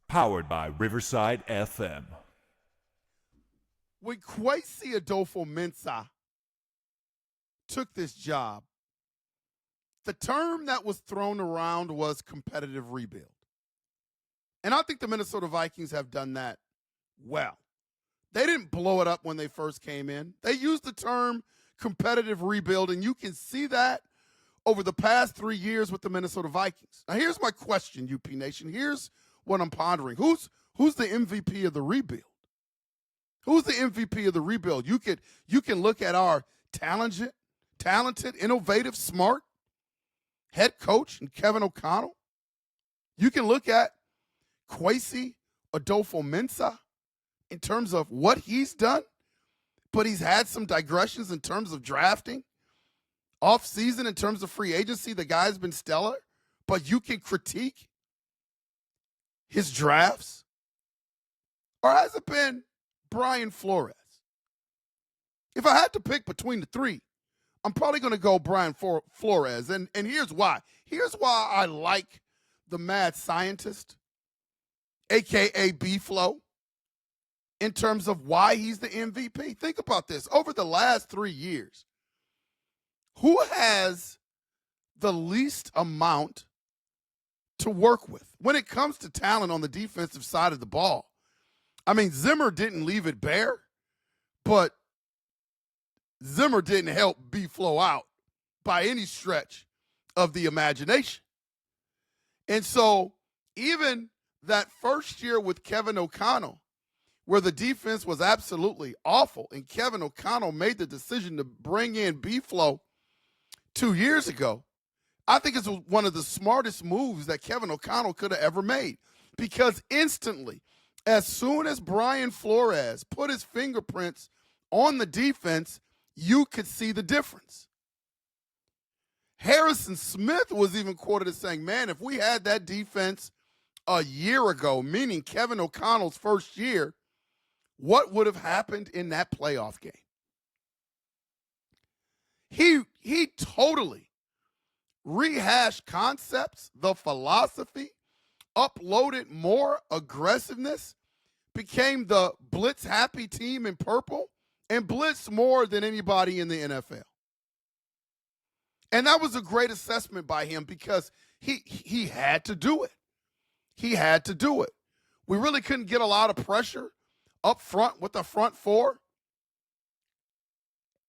Powered by Riverside FM. When Kwesi Adolfo Mensah took this job, the term that was thrown around was competitive rebuild. And I think the Minnesota Vikings have done that well. They didn't blow it up when they first came in. They used the term competitive rebuild, and you can see that over the past 3 years with the Minnesota Vikings. Now, here's my question, UP Nation. Here's what I'm pondering. Who's the MVP of the rebuild? Who's the MVP of the rebuild? You can look at our talented, innovative, smart head coach and Kevin O'Connell. You can look at Kwesi Adolfo Mensah in terms of what he's done, but he's had some digressions in terms of drafting. Off-season, in terms of free agency, the guy's been stellar, but you can critique his drafts. Or has it been Brian Flores? If I had to pick between the three, I'm probably going to go Brian Flores. And here's why. Here's why I like the mad scientist, a.k.a. B-Flow, in terms of why he's the MVP. Think about this. Over the last 3 years, who has the least amount to work with when it comes to talent on the defensive side of the ball? I mean, Zimmer didn't leave it bare, but Zimmer didn't help B-Flow out by any stretch of the imagination. And so even that first year with Kevin O'Connell, where the defense was absolutely awful, and Kevin O'Connell made the decision to bring in B-Flow 2 years ago, I think it's one of the smartest moves that Kevin O'Connell could have ever made, because instantly, as soon as Brian Flores put his fingerprints on the defense, you could see the difference. Harrison Smith was even quoted as saying, man, if we had that defense a year ago, meaning Kevin O'Connell's first year, what would have happened in that playoff game? He totally rehashed concepts, the philosophy, uploaded more aggressiveness, became the blitz-happy team in purple, and blitzed more than anybody in the NFL. And that was a great assessment by him because he had to do it. He had to do it. We really couldn't get a lot of pressure up front with the front four.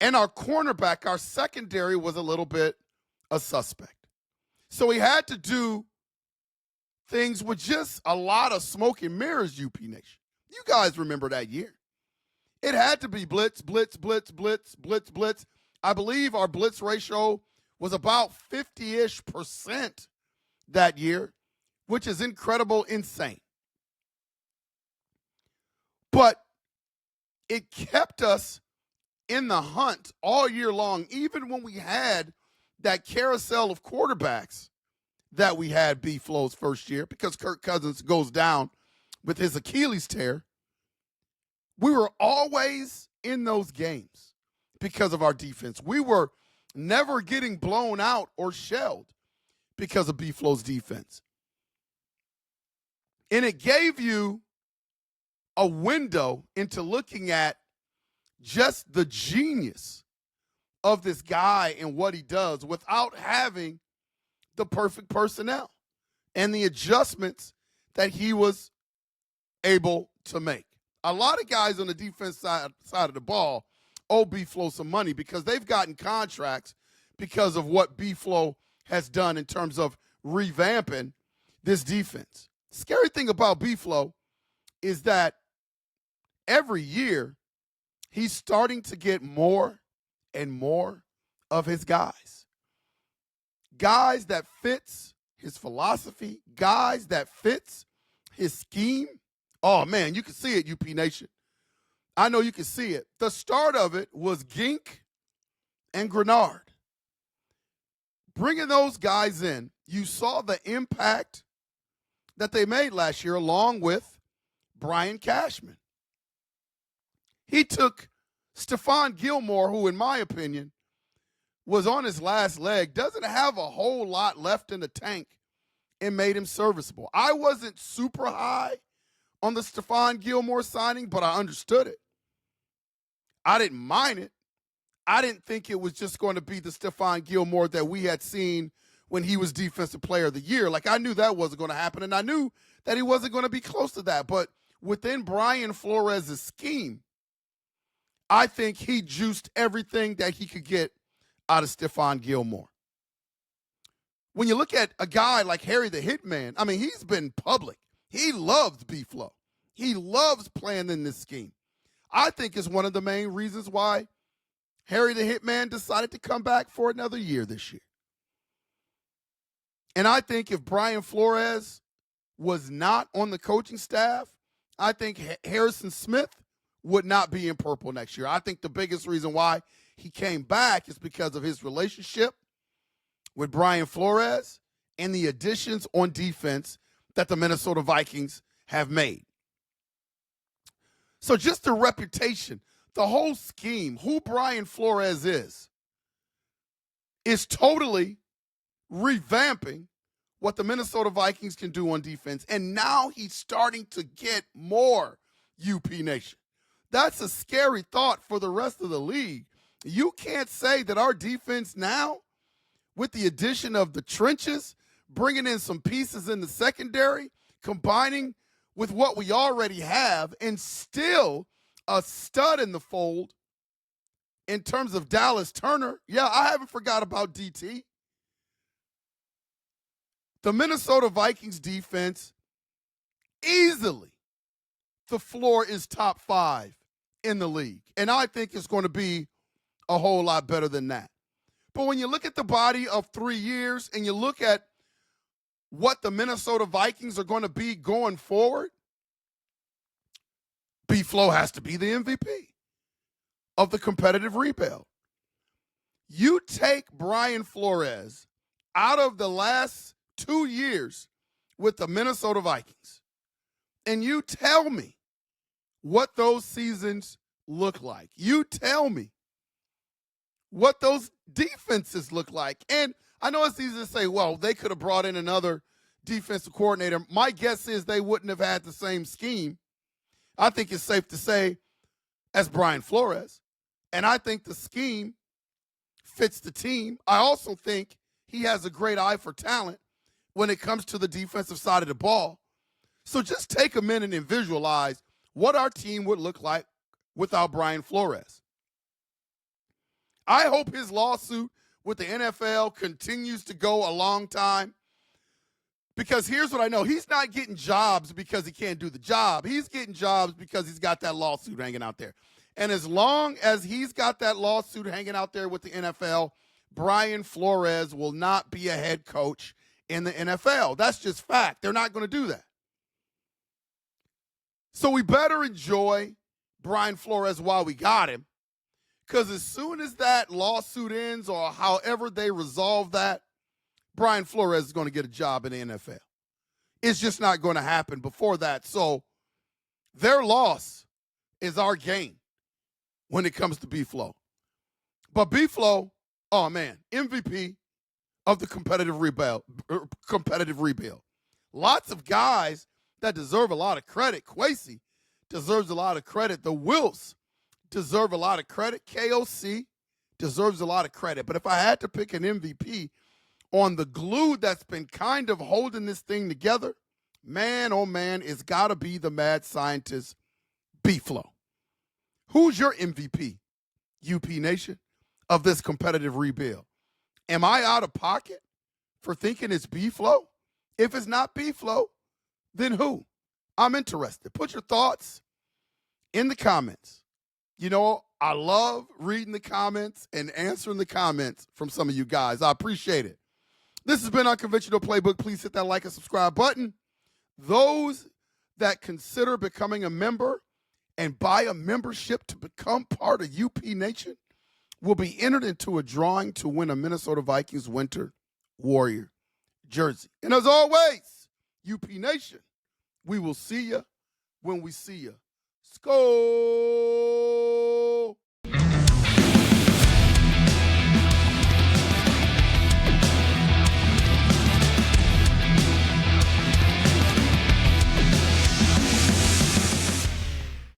And our cornerback, our secondary, was a little bit a suspect. So he had to do things with just a lot of smoke and mirrors, UP Nation. You guys remember that year. It had to be blitz, blitz, blitz, blitz, blitz, blitz. I believe our blitz ratio was about 50-ish% that year, which is incredible, insane. But it kept us in the hunt all year long, even when we had that carousel of quarterbacks that we had B-Flow's first year, because Kirk Cousins goes down with his Achilles tear. We were always in those games because of our defense. We were never getting blown out or shelled because of B-Flow's defense. And it gave you a window into looking at just the genius of this guy and what he does without having the perfect personnel and the adjustments that he was able to make. A lot of guys on the defense side of the ball owe B-Flow some money because they've gotten contracts because of what B-Flow has done in terms of revamping this defense. Scary thing about B-Flow is that every year he's starting to get more and more of his guys. Guys that fits his philosophy, guys that fits his scheme. Oh, man, you can see it, UP Nation. I know you can see it. The start of it was Gink and Grenard. Bringing those guys in, you saw the impact that they made last year along with Brian Cashman. He took Stephon Gilmore, who, in my opinion, was on his last leg, doesn't have a whole lot left in the tank, and made him serviceable. I wasn't super high on the Stephon Gilmore signing, but I understood it. I didn't mind it. I didn't think it was just going to be the Stephon Gilmore that we had seen when he was Defensive Player of the Year. Like, I knew that wasn't going to happen, and I knew that he wasn't going to be close to that. But within Brian Flores' scheme, I think he juiced everything that he could get out of Stephon Gilmore. When you look at a guy like Harry the Hitman, I mean, he's been public. He loves B-Flow. He loves playing in this scheme. I think it's one of the main reasons why Harry the Hitman decided to come back for another year this year. And I think if Brian Flores was not on the coaching staff, I think Harrison Smith would not be in purple next year. I think the biggest reason why he came back is because of his relationship with Brian Flores and the additions on defense that the Minnesota Vikings have made. So just the reputation, the whole scheme, who Brian Flores is totally revamping what the Minnesota Vikings can do on defense. And now he's starting to get more, UP Nation. That's a scary thought for the rest of the league. You can't say that our defense now, with the addition of the trenches, bringing in some pieces in the secondary, combining with what we already have, and still a stud in the fold in terms of Dallas Turner. Yeah, I haven't forgot about DT. The Minnesota Vikings defense, easily, the floor is top 5 in the league. And I think it's going to be a whole lot better than that. But when you look at the body of 3 years and you look at what the Minnesota Vikings are going to be going forward, B-Flow has to be the MVP of the competitive rebuild. You take Brian Flores out of the last 2 years with the Minnesota Vikings, and you tell me what those seasons look like. You tell me what those defenses look like. And I know it's easy to say, well, they could have brought in another defensive coordinator. My guess is they wouldn't have had the same scheme. I think it's safe to say as Brian Flores. And I think the scheme fits the team. I also think he has a great eye for talent when it comes to the defensive side of the ball. So just take a minute and visualize what our team would look like without Brian Flores. I hope his lawsuit with the NFL continues to go a long time, because here's what I know. He's not getting jobs because he can't do the job. He's getting jobs because he's got that lawsuit hanging out there. And as long as he's got that lawsuit hanging out there with the NFL, Brian Flores will not be a head coach in the NFL. That's just fact. They're not going to do that. So we better enjoy Brian Flores while we got him, because as soon as that lawsuit ends or however they resolve that, Brian Flores is going to get a job in the NFL. It's just not going to happen before that. So their loss is our gain when it comes to B-Flow. But B-Flow, oh man, MVP of the competitive rebuild. Lots of guys that deserve a lot of credit. Kwesi deserves a lot of credit. The Wilts deserve a lot of credit. KOC deserves a lot of credit. But if I had to pick an MVP on the glue that's been kind of holding this thing together, man, oh man, it's got to be the mad scientist, B-Flow. Who's your MVP, UP Nation, of this competitive rebuild? Am I out of pocket for thinking it's B-Flow? If it's not B-Flow, then who? I'm interested. Put your thoughts in the comments. You know, I love reading the comments and answering the comments from some of you guys. I appreciate it. This has been Unconventional Playbook. Please hit that like and subscribe button. Those that consider becoming a member and buy a membership to become part of UP Nation will be entered into a drawing to win a Minnesota Vikings Winter Warrior jersey. And as always, UP Nation, we will see you when we see you. Skol!